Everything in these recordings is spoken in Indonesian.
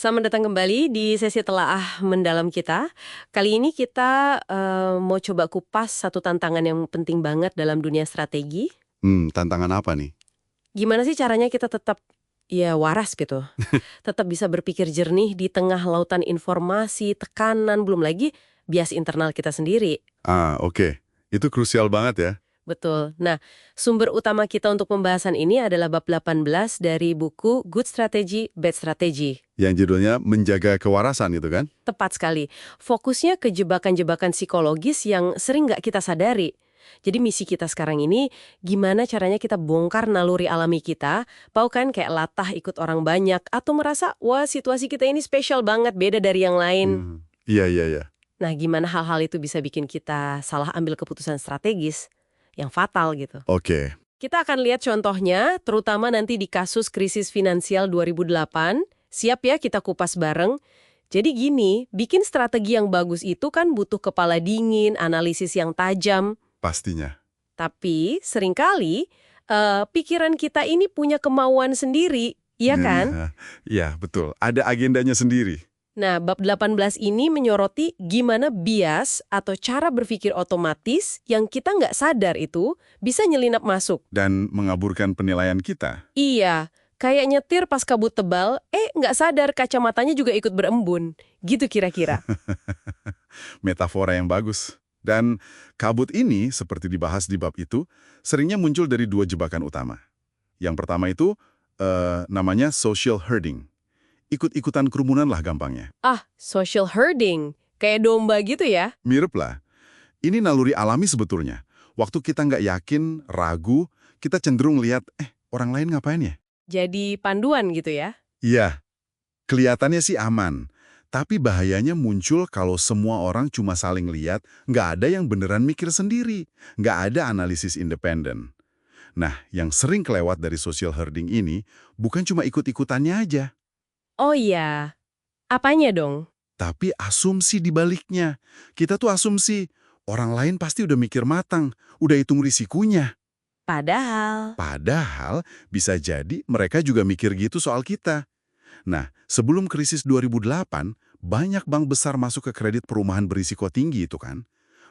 Selamat datang kembali di sesi telaah mendalam kita. Kali ini kita mau coba kupas satu tantangan yang penting banget dalam dunia strategi. Tantangan apa nih? Gimana sih caranya kita tetap ya waras gitu, tetap bisa berpikir jernih di tengah lautan informasi, tekanan, belum lagi bias internal kita sendiri. Oke. Itu krusial banget ya. Betul. Nah, sumber utama kita untuk pembahasan ini adalah bab 18 dari buku Good Strategy, Bad Strategy. Yang judulnya menjaga kewarasan itu kan? Tepat sekali. Fokusnya ke jebakan-jebakan psikologis yang sering nggak kita sadari. Jadi misi kita sekarang ini, gimana caranya kita bongkar naluri alami kita, mau kan kayak latah ikut orang banyak, atau merasa, wah situasi kita ini spesial banget, beda dari yang lain. Iya, iya, iya. Nah, gimana hal-hal itu bisa bikin kita salah ambil keputusan strategis, yang fatal gitu. Oke. Kita akan lihat contohnya, terutama nanti di kasus krisis finansial 2008. Siap ya kita kupas bareng. Jadi gini, bikin strategi yang bagus itu kan butuh kepala dingin, analisis yang tajam. Pastinya. Tapi seringkali pikiran kita ini punya kemauan sendiri, iya kan? Iya, betul. Ada agendanya sendiri. Nah, bab 18 ini menyoroti gimana bias atau cara berpikir otomatis yang kita nggak sadar itu bisa nyelinap masuk. Dan mengaburkan penilaian kita. Iya, kayak nyetir pas kabut tebal, nggak sadar kacamatanya juga ikut berembun. Gitu kira-kira. Metafora yang bagus. Dan kabut ini, seperti dibahas di bab itu, seringnya muncul dari dua jebakan utama. Yang pertama itu, namanya social herding. Ikut-ikutan kerumunan lah gampangnya. Social herding. Kayak domba gitu ya. Mirip lah. Ini naluri alami sebetulnya. Waktu kita nggak yakin, ragu, kita cenderung lihat, orang lain ngapain ya? Jadi panduan gitu ya. Iya, kelihatannya sih aman. Tapi bahayanya muncul kalau semua orang cuma saling lihat, nggak ada yang beneran mikir sendiri. Nggak ada analisis independen. Nah, yang sering kelewat dari social herding ini, bukan cuma ikut-ikutannya aja, Oh iya, apanya dong? tapi asumsi di baliknya. Kita tuh asumsi, orang lain pasti udah mikir matang, udah hitung risikonya. Padahal, Padahal, bisa jadi mereka juga mikir gitu soal kita. Nah, sebelum krisis 2008, banyak bank besar masuk ke kredit perumahan berisiko tinggi itu kan.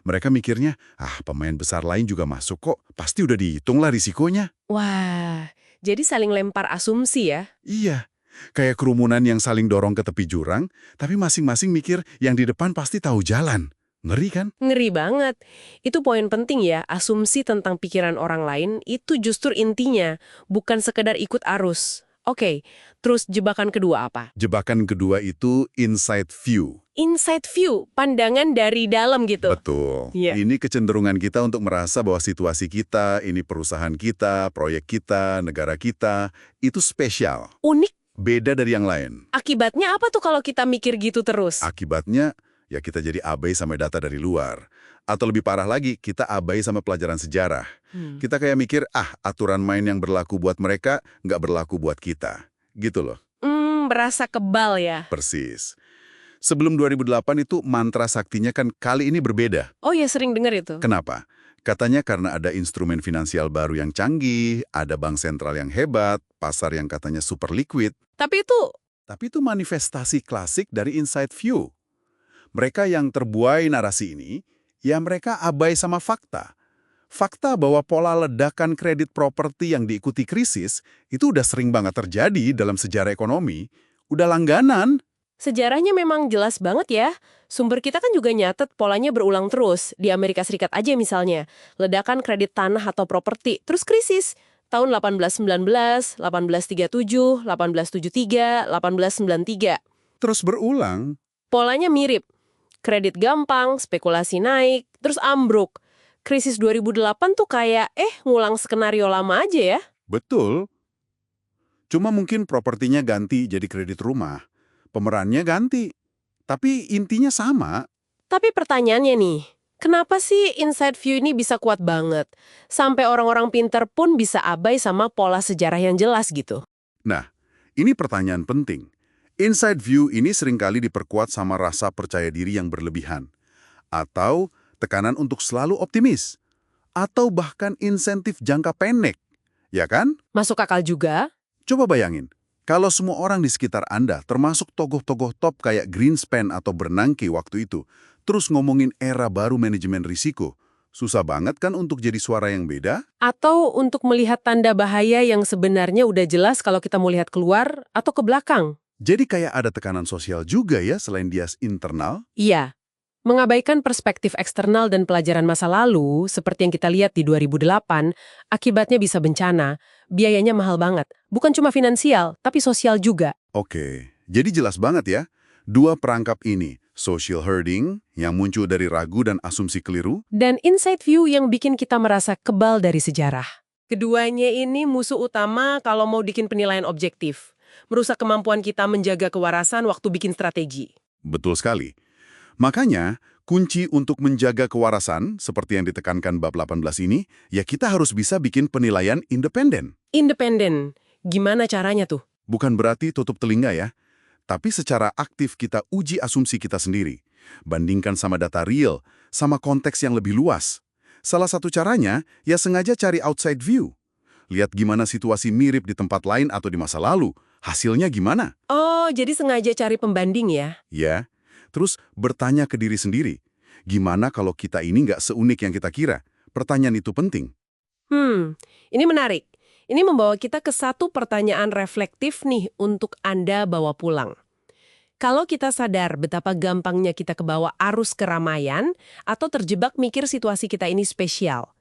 Mereka mikirnya, pemain besar lain juga masuk kok, pasti udah dihitung lah risikonya. wah, jadi saling lempar asumsi ya. Iya, kayak kerumunan yang saling dorong ke tepi jurang, tapi masing-masing mikir yang di depan pasti tahu jalan. Ngeri kan? Ngeri banget. Itu poin penting ya, asumsi tentang pikiran orang lain itu justru intinya, bukan sekedar ikut arus. Oke, terus jebakan kedua apa? Jebakan kedua itu inside view. Inside view, pandangan dari dalam gitu. Betul. Iya. Ini kecenderungan kita untuk merasa bahwa situasi kita, ini perusahaan kita, proyek kita, negara kita, itu spesial. Unik, Beda dari yang lain. akibatnya apa tuh kalau kita mikir gitu terus? Akibatnya, ya kita jadi abai sama data dari luar. Atau lebih parah lagi, kita abai sama pelajaran sejarah. Kita kayak mikir, aturan main yang berlaku buat mereka, nggak berlaku buat kita. Gitu loh. Berasa kebal ya. Persis. Sebelum 2008 itu mantra saktinya kan kali ini berbeda. Oh ya, sering dengar itu. Kenapa? Katanya karena ada instrumen finansial baru yang canggih, ada bank sentral yang hebat, pasar yang katanya super liquid. Tapi Tapi itu manifestasi klasik dari inside view. Mereka yang terbuai narasi ini, ya mereka abai sama fakta. Fakta bahwa pola ledakan kredit properti yang diikuti krisis itu udah sering banget terjadi dalam sejarah ekonomi. Udah langganan. sejarahnya memang jelas banget ya. Sumber kita kan juga nyatet polanya berulang terus. Di Amerika Serikat aja misalnya. Ledakan kredit tanah atau properti, terus krisis. Tahun 1819, 1837, 1873, 1893. Terus berulang. Polanya mirip. Kredit gampang, spekulasi naik, terus ambruk. Krisis 2008 tuh kayak, ngulang skenario lama aja ya. Betul. Cuma mungkin propertinya ganti jadi kredit rumah. Pemerannya ganti. Tapi intinya sama. Tapi pertanyaannya nih, kenapa sih inside view ini bisa kuat banget? Sampai orang-orang pinter pun bisa abai sama pola sejarah yang jelas gitu. Nah, ini pertanyaan penting. Inside view ini seringkali diperkuat sama rasa percaya diri yang berlebihan. Atau tekanan untuk selalu optimis. Atau bahkan insentif jangka pendek. Ya kan? Masuk akal juga? Coba bayangin. Kalau semua orang di sekitar Anda, termasuk tokoh-tokoh top kayak Greenspan atau Bernanke waktu itu, terus ngomongin era baru manajemen risiko, susah banget kan untuk jadi suara yang beda? Atau untuk melihat tanda bahaya yang sebenarnya udah jelas kalau kita mau lihat keluar atau ke belakang. Jadi kayak ada tekanan sosial juga ya selain bias internal? Iya, mengabaikan perspektif eksternal dan pelajaran masa lalu, seperti yang kita lihat di 2008, akibatnya bisa bencana, biayanya mahal banget. Bukan cuma finansial, tapi sosial juga. Oke, jadi jelas banget ya. Dua perangkap ini, social herding yang muncul dari ragu dan asumsi keliru, Dan inside view yang bikin kita merasa kebal dari sejarah. Keduanya ini musuh utama kalau mau bikin penilaian objektif. Merusak kemampuan kita menjaga kewarasan waktu bikin strategi. betul sekali. Makanya, kunci untuk menjaga kewarasan, seperti yang ditekankan bab 18 ini, ya kita harus bisa bikin penilaian independen. Independen. Gimana caranya tuh? Bukan berarti tutup telinga ya, tapi secara aktif kita uji asumsi kita sendiri. Bandingkan sama data real, sama konteks yang lebih luas. Salah satu caranya, ya sengaja cari outside view. Lihat gimana situasi mirip di tempat lain atau di masa lalu. Hasilnya gimana? Oh, jadi sengaja cari pembanding ya? Ya, terus bertanya ke diri sendiri. Gimana kalau kita ini nggak seunik yang kita kira? Pertanyaan itu penting. Ini menarik. Ini membawa kita ke satu pertanyaan reflektif nih untuk Anda bawa pulang. Kalau kita sadar betapa gampangnya kita kebawa arus keramaian atau terjebak mikir situasi kita ini spesial,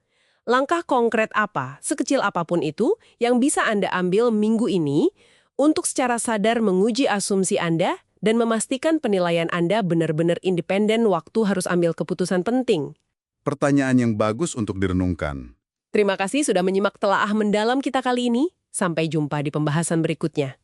langkah konkret apa, sekecil apapun itu, yang bisa Anda ambil minggu ini untuk secara sadar menguji asumsi Anda dan memastikan penilaian Anda benar-benar independen waktu harus ambil keputusan penting? Pertanyaan yang bagus untuk direnungkan. Terima kasih sudah menyimak telaah mendalam kita kali ini. Sampai jumpa di pembahasan berikutnya.